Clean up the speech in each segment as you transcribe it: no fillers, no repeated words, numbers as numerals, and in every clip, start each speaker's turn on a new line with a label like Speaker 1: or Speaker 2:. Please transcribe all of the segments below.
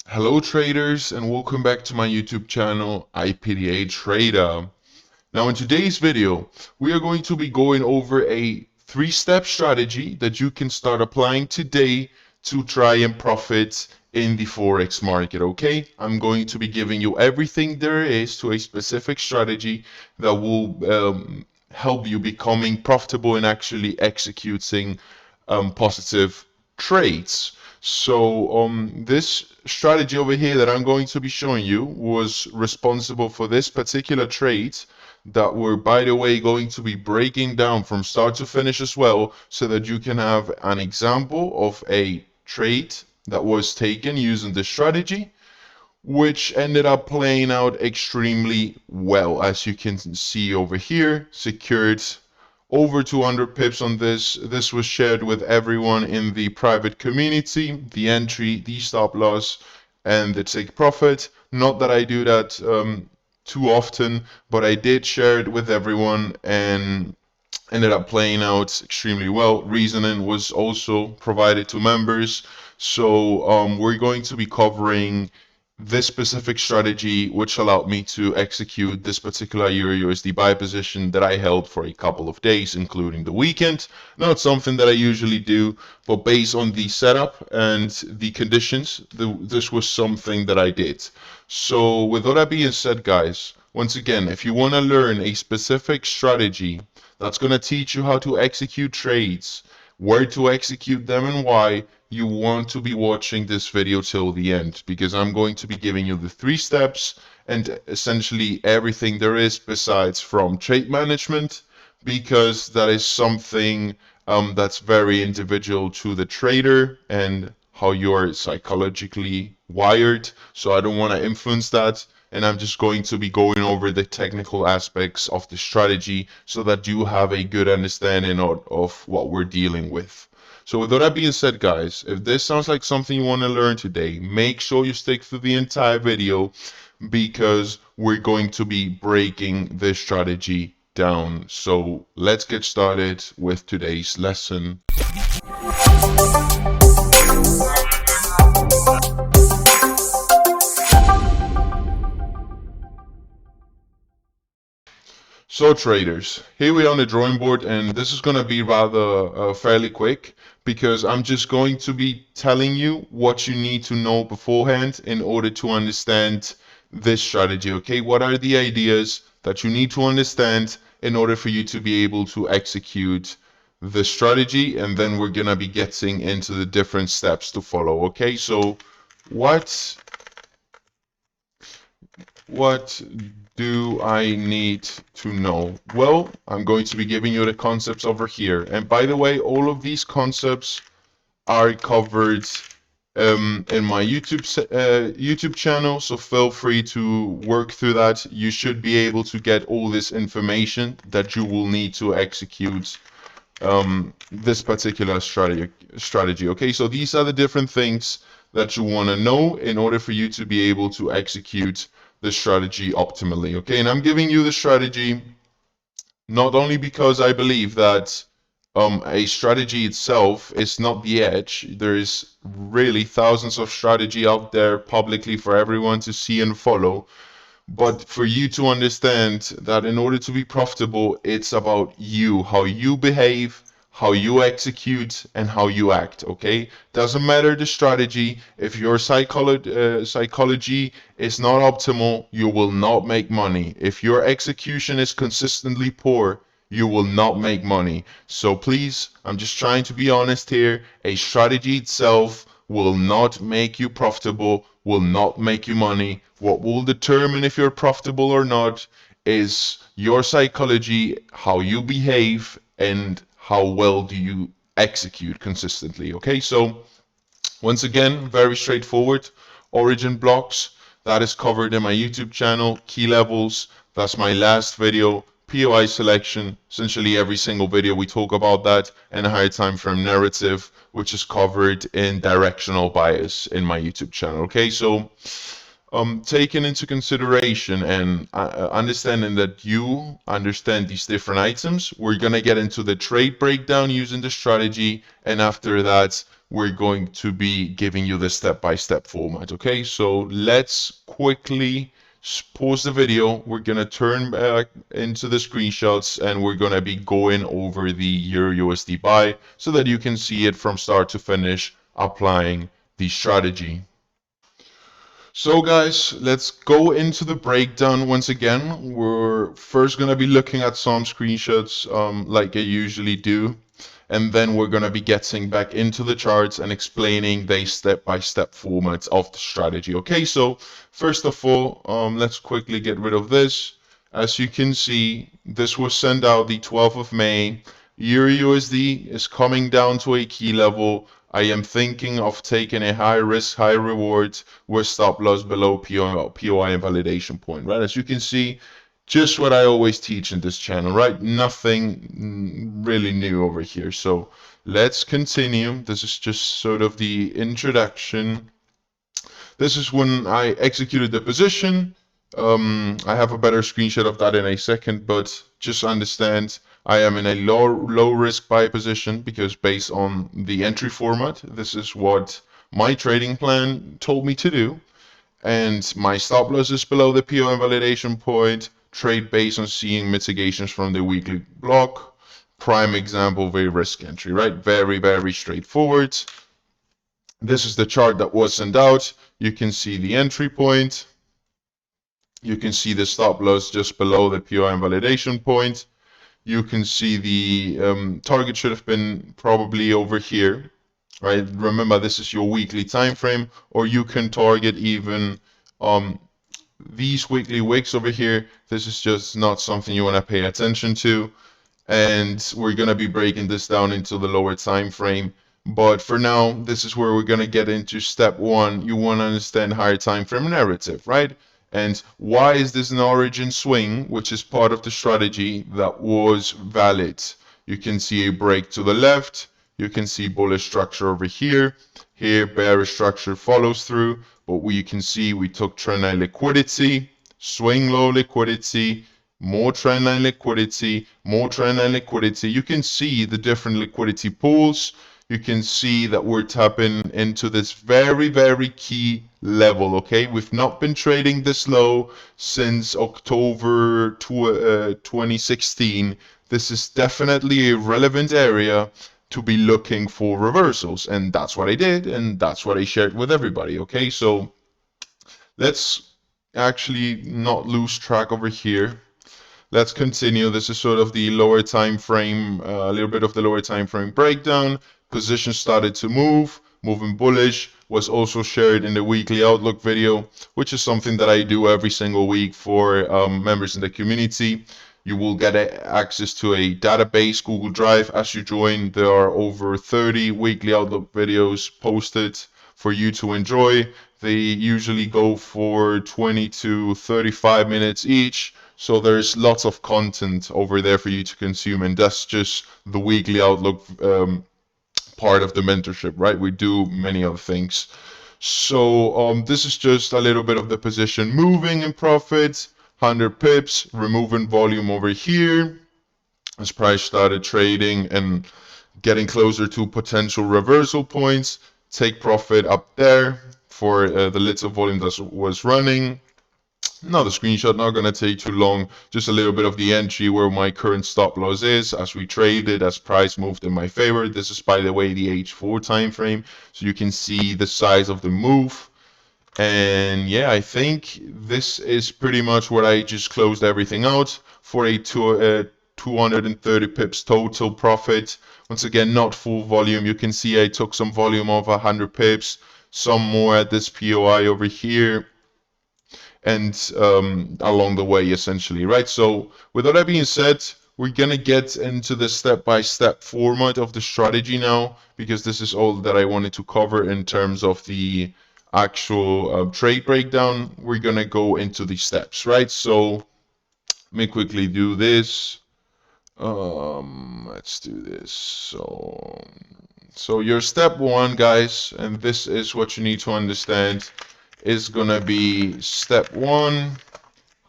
Speaker 1: Hello traders and welcome back to my YouTube channel IPDATrader. Now in today's video we are going to be going over a three-step strategy that you can start applying today to try and profit in the forex market. Okay, I'm going to be giving you everything there is to a specific strategy that will help you becoming profitable and actually executing positive trades. So this strategy over here that I'm going to be showing you was responsible for this particular trade that we're, by the way, going to be breaking down from start to finish as well, so that you can have an example of a trade that was taken using this strategy, which ended up playing out extremely well. As you can see over here, secured over 200 pips on this. This was shared with everyone in the private community, the entry, the stop loss, and the take profit. Not that I do that too often, but I did share it with everyone and ended up playing out extremely well. Reasoning was also provided to members. So we're going to be covering this specific strategy, which allowed me to execute this particular Euro USD buy position that I held for a couple of days, including the weekend. Not something that I usually do, but based on the setup and the conditions, this was something that I did. So with all that being said, guys, once again, if you want to learn a specific strategy that's going to teach you how to execute trades, where to execute them and why, you want to be watching this video till the end, because I'm going to be giving you the 3 steps and essentially everything there is besides from trade management, because that is something that's very individual to the trader and how you're psychologically wired. So I don't want to influence that, and I'm just going to be going over the technical aspects of the strategy so that you have a good understanding of what we're dealing with. So with all that being said, guys, if this sounds like something you want to learn today, make sure you stick through the entire video, because we're going to be breaking this strategy down. So let's get started with today's lesson. So traders, here we are on the drawing board, and this is going to be rather fairly quick, because I'm just going to be telling you what you need to know beforehand in order to understand this strategy. Okay, what are the ideas that you need to understand in order for you to be able to execute the strategy, and then we're going to be getting into the different steps to follow. Okay, so what do I need to know? Well, I'm going to be giving you the concepts over here. And by the way, all of these concepts are covered in my YouTube channel, so feel free to work through that. You should be able to get all this information that you will need to execute this particular strategy. Okay, so these are the different things that you want to know in order for you to be able to execute the strategy optimally. Okay, and I'm giving you the strategy not only because I believe that a strategy itself is not the edge. There's really thousands of strategy out there publicly for everyone to see and follow, but for you to understand that in order to be profitable, it's about you, how you behave, how you execute, and how you act. Okay, doesn't matter the strategy. If your psychology is not optimal, you will not make money. If your execution is consistently poor, you will not make money. So please, I'm just trying to be honest here. A strategy itself will not make you profitable, will not make you money. What will determine if you're profitable or not is your psychology, how you behave, and how well do you execute consistently. Okay, so once again, very straightforward. Origin blocks, that is covered in my YouTube channel. Key levels, that's my last video. POI selection, essentially every single video we talk about that, and a higher time frame narrative, which is covered in directional bias in my YouTube channel. Okay, so taking into consideration and understanding that you understand these different items, we're gonna get into the trade breakdown using the strategy, and after that we're going to be giving you the step-by-step format. Okay, so let's quickly pause the video. We're gonna turn back into the screenshots and we're gonna be going over the Euro USD buy so that you can see it from start to finish applying the strategy. So guys, let's go into the breakdown once again. We're first going to be looking at some screenshots like I usually do, and then we're going to be getting back into the charts and explaining the step-by-step formats of the strategy. Okay, so first of all, let's quickly get rid of this. As you can see, this was sent out the 12th of May. Euro USD is coming down to a key level. I am thinking of taking a high risk, high reward with stop loss below POI invalidation point, right? As you can see, just what I always teach in this channel, right? Nothing really new over here. So let's continue. This is just sort of the introduction. This is when I executed the position. I have a better screenshot of that in a second, but just understand I am in a low risk buy position because based on the entry format, this is what my trading plan told me to do. And my stop loss is below the PO invalidation point. Trade based on seeing mitigations from the weekly block. Prime example, very risk entry, right? Very, very straightforward. This is the chart that was sent out. You can see the entry point. You can see the stop loss just below the PO invalidation point. You can see the target should have been probably over here, right? Remember, this is your weekly time frame, or you can target even these weekly wicks over here. This is just not something you want to pay attention to, and we're going to be breaking this down into the lower time frame. But for now, this is where we're going to get into step one. You want to understand higher time frame narrative, right? And why is this an origin swing, which is part of the strategy that was valid? You can see a break to the left. You can see bullish structure over here. Here, bearish structure follows through. But you can see we took trendline liquidity, swing low liquidity, more trendline liquidity, more trendline liquidity. You can see the different liquidity pools. You can see that we're tapping into this very, very key level, okay? We've not been trading this low since October 2016. This is definitely a relevant area to be looking for reversals, and that's what I did, and that's what I shared with everybody, okay? So let's actually not lose track over here. Let's continue. This is sort of the lower time frame, a little bit of the lower time frame breakdown. Position started to move, moving bullish, was also shared in the weekly outlook video, which is something that I do every single week for members in the community. You will get access to a database, Google Drive, as you join. There are over 30 weekly outlook videos posted for you to enjoy. They usually go for 20 to 35 minutes each. So there's lots of content over there for you to consume, and that's just the weekly outlook part of the mentorship, right? We do many other things. So this is just a little bit of the position moving in profit, 100 pips, removing volume over here as price started trading and getting closer to potential reversal points. Take profit up there for the little volume that was running. Now the screenshot not going to take too long, just a little bit of the entry where my current stop loss is as we traded, as price moved in my favor. This is, by the way, the H4 time frame, so you can see the size of the move. And yeah, I think this is pretty much what I just closed everything out for a 230 pips total profit. Once again, not full volume. You can see I took some volume of 100 pips, some more at this POI over here, and along the way, essentially, right? So with all that being said, we're gonna get into the step-by-step format of the strategy now, because this is all that I wanted to cover in terms of the actual trade breakdown. We're gonna go into the steps, right? So let me quickly do this. Let's do this. So your step one, guys, and this is what you need to understand, is gonna be step one,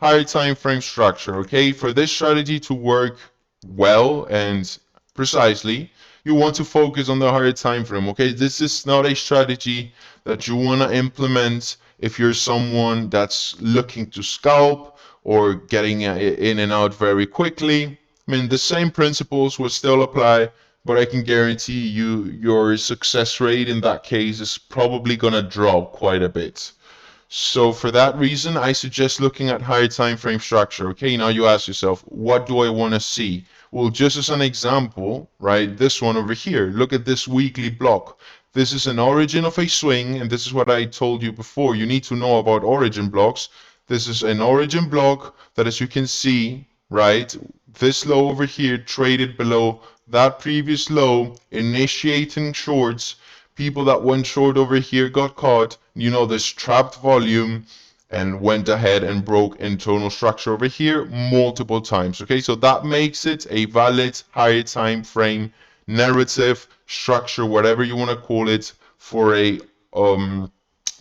Speaker 1: higher time frame structure. Okay, for this strategy to work well and precisely, you want to focus on the higher time frame. Okay, this is not a strategy that you want to implement if you're someone that's looking to scalp or getting in and out very quickly. I mean, the same principles will still apply, but I can guarantee you your success rate in that case is probably going to drop quite a bit. So for that reason, I suggest looking at higher time frame structure. Okay, now you ask yourself, what do I want to see? Well, just as an example, right, this one over here, look at this weekly block. This is an origin of a swing, and this is what I told you before. You need to know about origin blocks. This is an origin block that, as you can see, right, this low over here traded below that previous low, initiating shorts. People that went short over here got caught, you know, this trapped volume, and went ahead and broke internal structure over here multiple times. Okay, so that makes it a valid higher time frame narrative structure, whatever you want to call it, for a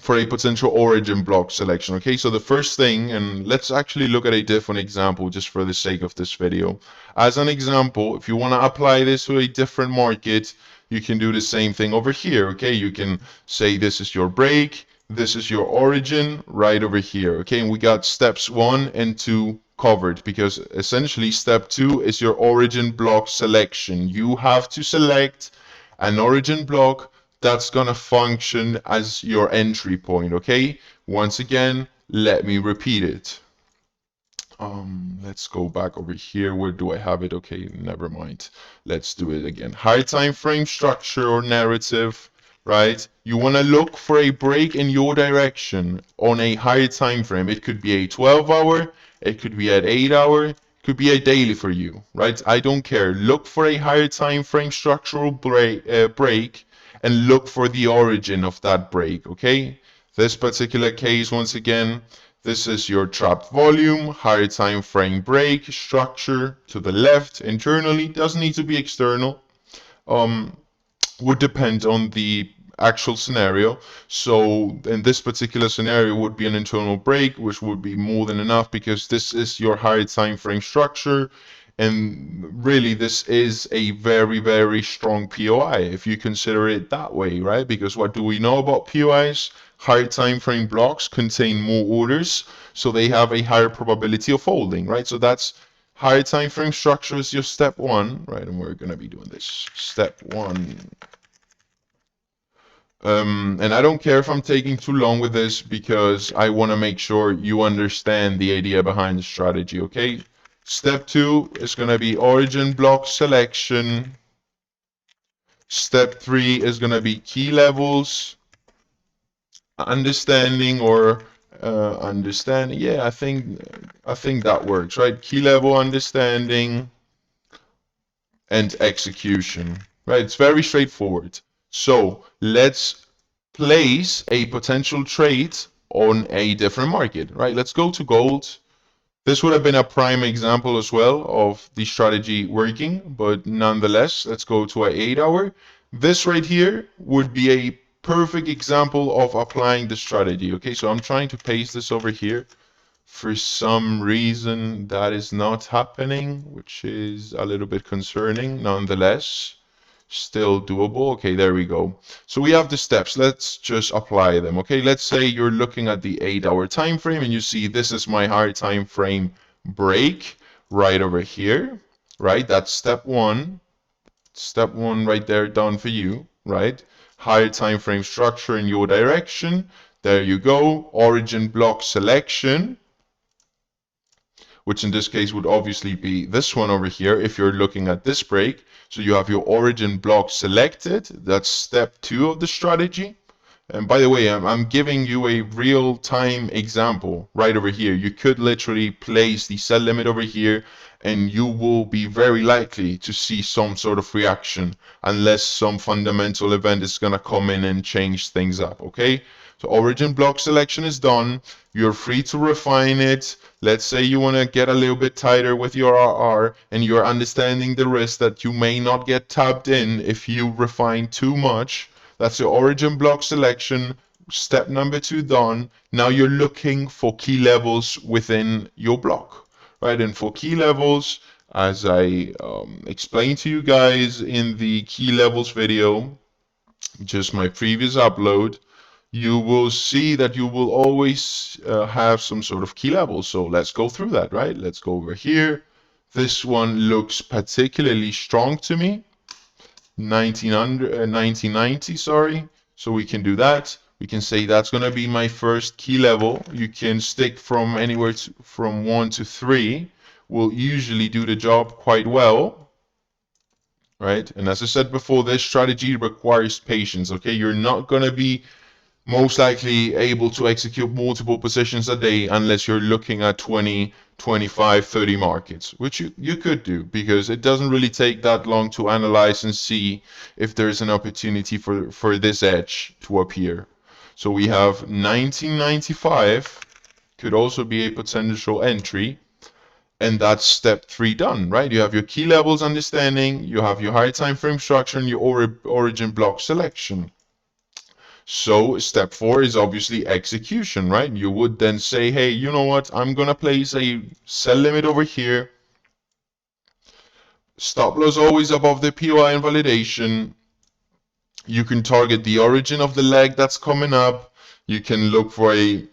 Speaker 1: potential origin block selection. Okay, so the first thing, and let's actually look at a different example just for the sake of this video. As an example, if you want to apply this to a different market, you can do the same thing over here. Okay, you can say this is your break, this is your origin right over here. Okay, and we got steps 1 and 2 covered, because essentially step 2 is your origin block selection. You have to select an origin block that's gonna function as your entry point. Okay, once again, let me repeat it. Let's go back over here. Where do I have it? Okay, never mind. Let's do it again. High time frame structure or narrative, right? You want to look for a break in your direction on a higher time frame. It could be a 12-hour, it could be at 8-hour, it could be a daily for you, right? I don't care. Look for a higher time frame structural break and look for the origin of that break. Okay, this particular case, once again, this is your trapped volume, higher time frame break, structure to the left internally, doesn't need to be external. Would depend on the actual scenario. So in this particular scenario would be an internal break, which would be more than enough, because this is your higher time frame structure. And really, this is a very, very strong POI if you consider it that way, right? Because what do we know about POIs? Higher time frame blocks contain more orders, so they have a higher probability of holding, right? So that's higher time frame structure is your step 1, right? And we're gonna be doing this step 1. And I don't care if I'm taking too long with this, because I want to make sure you understand the idea behind the strategy. Okay, step 2 is going to be origin block selection. Step 3 is going to be key levels understanding, or understanding. Yeah, I think that works, right? Key level understanding and execution, right? It's very straightforward. So let's place a potential trade on a different market, right? Let's go to gold. This would have been a prime example as well of the strategy working, but nonetheless, let's go to an 8-hour. This right here would be a perfect example of applying the strategy. Okay, so I'm trying to paste this over here. For some reason, that is not happening, which is a little bit concerning. Nonetheless, still doable. Okay, there we go. So we have the steps. Let's just apply them. Okay, let's say you're looking at the 8-hour time frame and you see this is my higher time frame break right over here, right? That's step 1. Step 1 right there, done for you, right? Higher time frame structure in your direction. There you go. Origin block selection, which in this case would obviously be this one over here if you're looking at this break. So you have your origin block selected. That's step 2 of the strategy. And by the way, I'm giving you a real-time example right over here. You could literally place the sell limit over here and you will be very likely to see some sort of reaction unless some fundamental event is going to come in and change things up, okay? So origin block selection is done. You're free to refine it. Let's say you want to get a little bit tighter with your RR and you're understanding the risk that you may not get tapped in if you refine too much. That's your origin block selection. Step number 2 done. Now you're looking for key levels within your block, right? And for key levels, as I explained to you guys in the key levels video, just my previous upload, you will see that you will always have some sort of key levels. So let's go through that, right? Let's go over here. This one looks particularly strong to me. 1990, sorry. So we can do that. We can say that's going to be my first key level. You can stick from anywhere from 1 to 3. Will usually do the job quite well, right? And as I said before, this strategy requires patience, okay? You're not going to be most likely able to execute multiple positions a day unless you're looking at 20, 25, 30 markets, which you could do because it doesn't really take that long to analyze and see if there's an opportunity for this edge to appear. So we have 1995 could also be a potential entry. And that's step 3 done, right? You have your key levels understanding, you have your high time frame structure, and your origin block selection. So step 4 is obviously execution, right? You would then say, hey, you know what? I'm going to place a sell limit over here. Stop loss always above the POI invalidation. You can target the origin of the leg that's coming up. You can look for a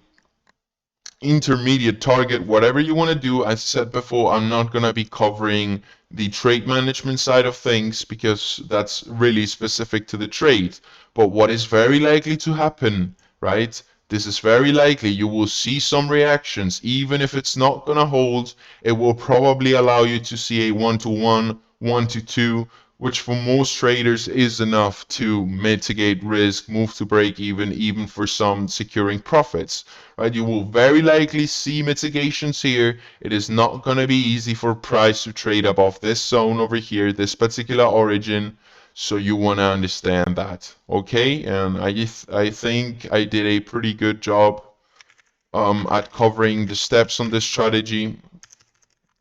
Speaker 1: intermediate target, whatever you want to do. As I said before, I'm not going to be covering the trade management side of things because that's really specific to the trade. But what is very likely to happen, right? This is very likely you will see some reactions. Even if it's not going to hold, it will probably allow you to see a 1-to-1, 1-to-2, which for most traders is enough to mitigate risk, move to break even for some securing profits, right? You will very likely see mitigations here. It is not going to be easy for price to trade above this zone over here, this particular origin. So you want to understand that, okay? And I think I did a pretty good job at covering the steps on this strategy.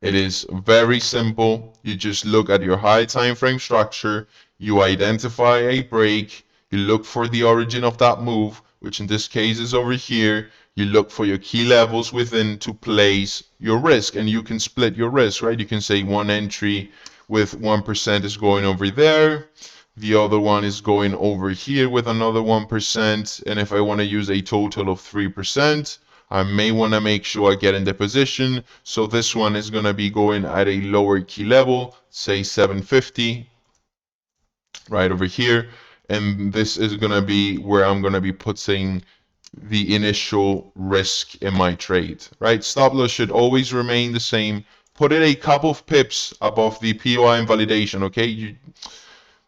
Speaker 1: It is very simple. You just look at your high time frame structure, you identify a break, you look for the origin of that move, which in this case is over here. You look for your key levels within to place your risk, and you can split your risk, right? You can say one entry with 1% is going over there. The other one is going over here with another 1%. And if I want to use a total of 3%, I may want to make sure I get in the position. So this one is going to be going at a lower key level, say 750, right over here. And this is going to be where I'm going to be putting the initial risk in my trade, right? Stop loss should always remain the same. Put it a couple of pips above the POI invalidation, okay?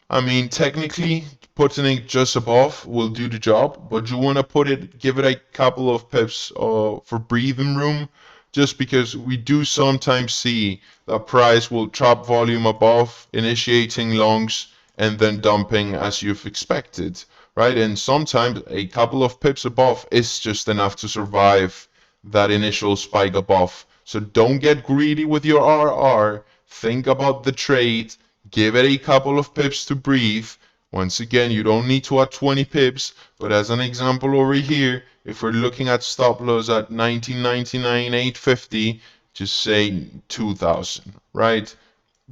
Speaker 1: I mean, technically, putting it just above will do the job, but you want to give it a couple of pips for breathing room, just because we do sometimes see that price will drop volume above, initiating longs, and then dumping as you've expected, right? And sometimes a couple of pips above is just enough to survive that initial spike above. So don't get greedy with your RR. Think about the trade. Give it a couple of pips to breathe. Once again, you don't need to add 20 pips, but as an example over here, if we're looking at stop loss at 1999, 850, just say 2000, right?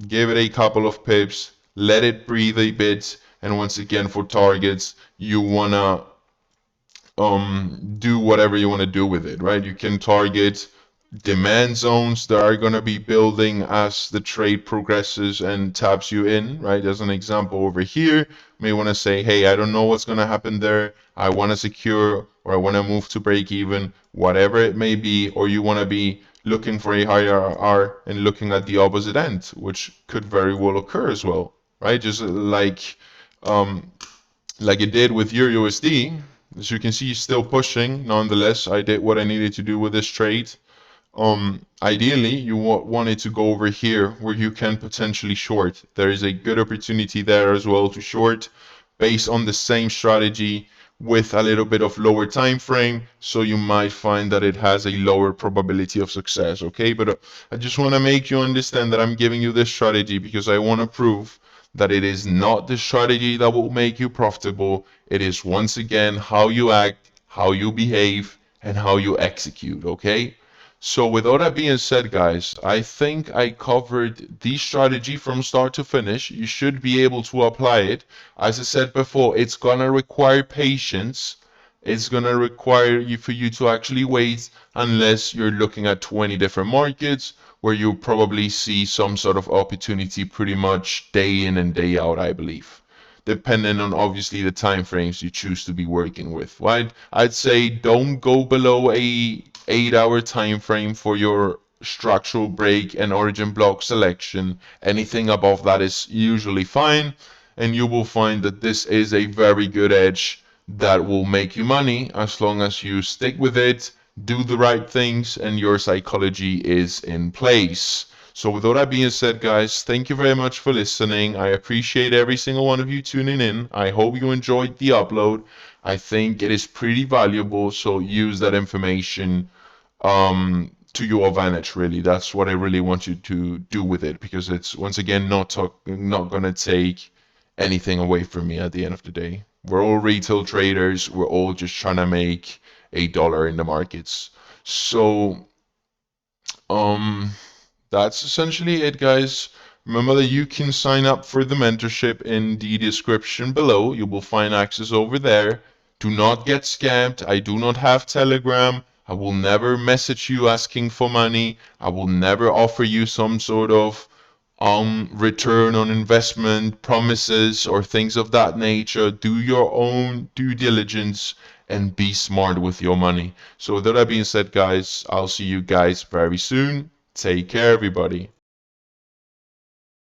Speaker 1: Give it a couple of pips, let it breathe a bit, and once again for targets, you wanna do whatever you want to do with it, right? You can target demand zones that are going to be building as the trade progresses and taps you in, right? As an example over here, you may want to say, hey, I don't know what's going to happen there. I want to secure or I want to move to break even, whatever it may be, or you want to be looking for a higher R and looking at the opposite end, which could very well occur as well, right? Just like it did with your USD. As you can see, still pushing. Nonetheless, I did what I needed to do with this trade. Ideally, you want it to go over here where you can potentially short. There is a good opportunity there as well to short based on the same strategy with a little bit of lower time frame. So you might find that it has a lower probability of success. Okay, but I just want to make you understand that I'm giving you this strategy because I want to prove that it is not the strategy that will make you profitable. It is once again how you act, how you behave, and how you execute, okay? So with all that being said, guys, I think I covered the strategy from start to finish. You should be able to apply it. As I said before, it's gonna require patience. It's gonna require you for you to actually wait, unless you're looking at 20 different markets where you probably see some sort of opportunity pretty much day in and day out, I believe, depending on obviously the time frames you choose to be working with, right? I'd say don't go below a 8-hour time frame for your structural break and origin block selection. Anything above that is usually fine, and you will find that this is a very good edge that will make you money as long as you stick with it, do the right things, and your psychology is in place. So with all that being said, guys, thank you very much for listening. I appreciate every single one of you tuning in. I hope you enjoyed the upload. I think it is pretty valuable, so use that information to your advantage. Really, that's what I really want you to do with it, because it's, once again, not gonna take anything away from me at the end of the day. We're all retail traders. We're all just trying to make a dollar in the markets. So that's essentially it, guys. Remember that you can sign up for the mentorship in the description below. You will find access over there. Do not get scammed. I do not have Telegram. I will never message you asking for money. I will never offer you some sort of return on investment promises or things of that nature. Do your own due diligence and be smart with your money. So with that being said, guys, I'll see you guys very soon. Take care, everybody.